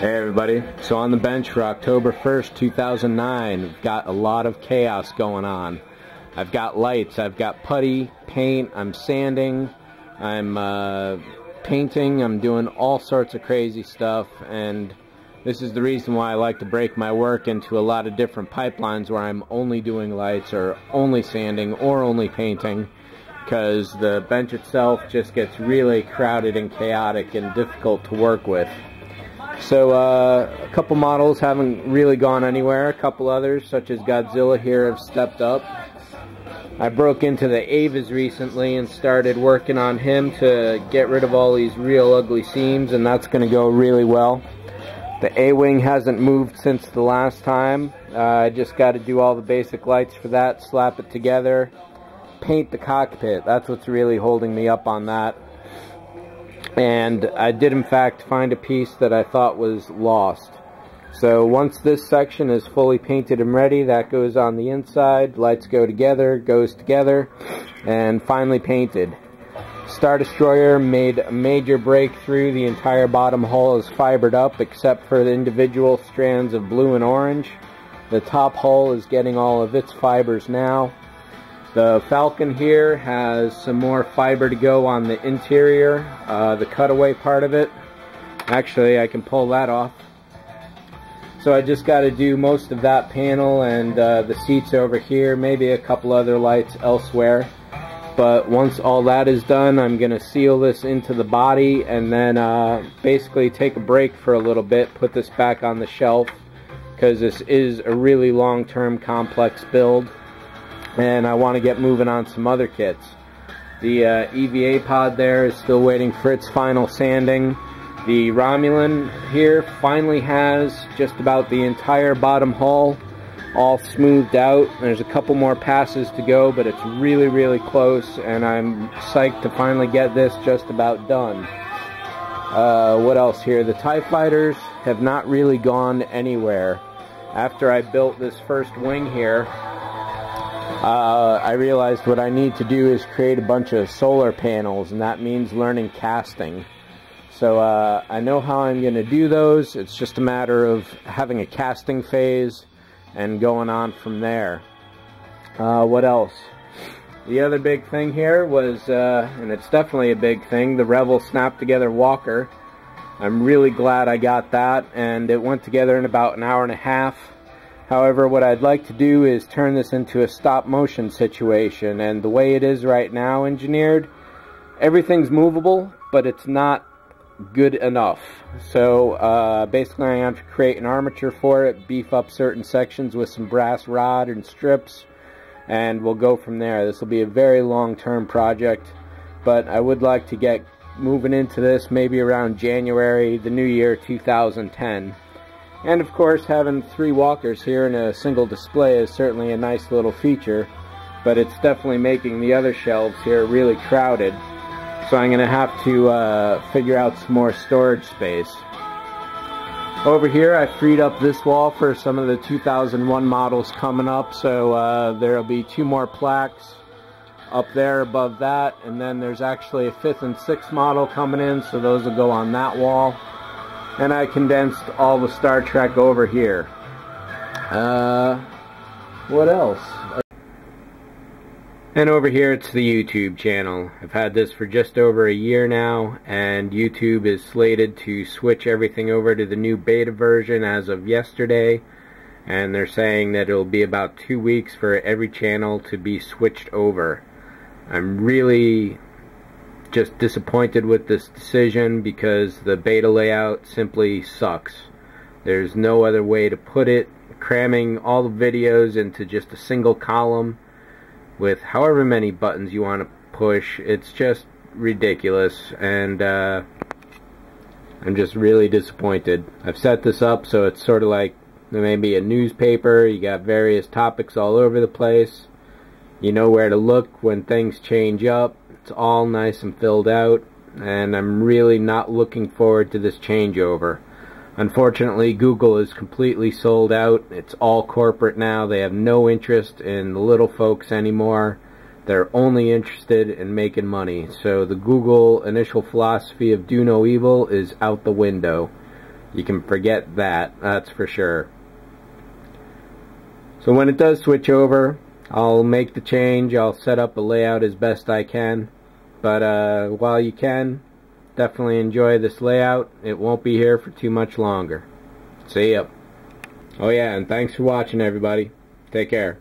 Hey everybody, so on the bench for October 1st, 2009, we've got a lot of chaos going on. I've got lights, I've got putty, paint, I'm sanding, I'm painting, I'm doing all sorts of crazy stuff, and this is the reason why I like to break my work into a lot of different pipelines where I'm only doing lights or only sanding or only painting, because the bench itself just gets really crowded and chaotic and difficult to work with. So a couple models haven't really gone anywhere. A couple others, such as Godzilla here, have stepped up. I broke into the Avas recently and started working on him to get rid of all these real ugly seams, and that's going to go really well. The A-wing hasn't moved since the last time. I just got to do all the basic lights for that, slap it together, paint the cockpit. That's what's really holding me up on that. And I did in fact find a piece that I thought was lost. So once this section is fully painted and ready, that goes on the inside, lights go together, goes together, and finally painted. Star Destroyer made a major breakthrough. The entire bottom hull is fibered up except for the individual strands of blue and orange. The top hull is getting all of its fibers now. The Falcon here has some more fiber to go on the interior, the cutaway part of it. Actually, I can pull that off. So I just got to do most of that panel and the seats over here, maybe a couple other lights elsewhere. But once all that is done, I'm going to seal this into the body and then basically take a break for a little bit, put this back on the shelf, because this is a really long-term complex build. And I want to get moving on some other kits. The EVA pod there is still waiting for its final sanding. The Romulan here finally has just about the entire bottom hull all smoothed out. There's a couple more passes to go, but it's really, really close, and I'm psyched to finally get this just about done. What else here? The TIE Fighters have not really gone anywhere. After I built this first wing here, I realized what I need to do is create a bunch of solar panels, and that means learning casting. So I know how I'm going to do those. It's just a matter of having a casting phase and going on from there. What else? The other big thing here was, and it's definitely a big thing, the Revell Snap Together Walker. I'm really glad I got that, and it went together in about an hour and a half. However, what I'd like to do is turn this into a stop-motion situation, and the way it is right now engineered, everything's movable, but it's not good enough. So basically I have to create an armature for it, beef up certain sections with some brass rod and strips, and we'll go from there. This will be a very long-term project, but I would like to get moving into this maybe around January, the new year 2010. And of course, having 3 walkers here in a single display is certainly a nice little feature, but it's definitely making the other shelves here really crowded. So I'm going to have to figure out some more storage space. Over here, I freed up this wall for some of the 2001 models coming up, so there'll be 2 more plaques up there above that, and then there's actually a 5th and 6th model coming in, so those will go on that wall. And I condensed all the Star Trek over here. What else? And over here it's the YouTube channel. I've had this for just over a year now, and YouTube is slated to switch everything over to the new beta version as of yesterday. And they're saying that it'll be about 2 weeks for every channel to be switched over. I'm really just disappointed with this decision because the beta layout simply sucks. There's no other way to put it. Cramming all the videos into just a single column with however many buttons you want to push, it's just ridiculous, and I'm just really disappointed. I've set this up so it's sort of like maybe a newspaper. You got various topics all over the place. You know where to look when things change up. It's all nice and filled out, and I'm really not looking forward to this changeover. Unfortunately, Google is completely sold out. It's all corporate now. They have no interest in the little folks anymore. They're only interested in making money. So the Google initial philosophy of do no evil is out the window. You can forget that, that's for sure. So when it does switch over, I'll make the change. I'll set up a layout as best I can. But while you can, definitely enjoy this layout. It won't be here for too much longer. See ya. Oh yeah, and thanks for watching, everybody. Take care.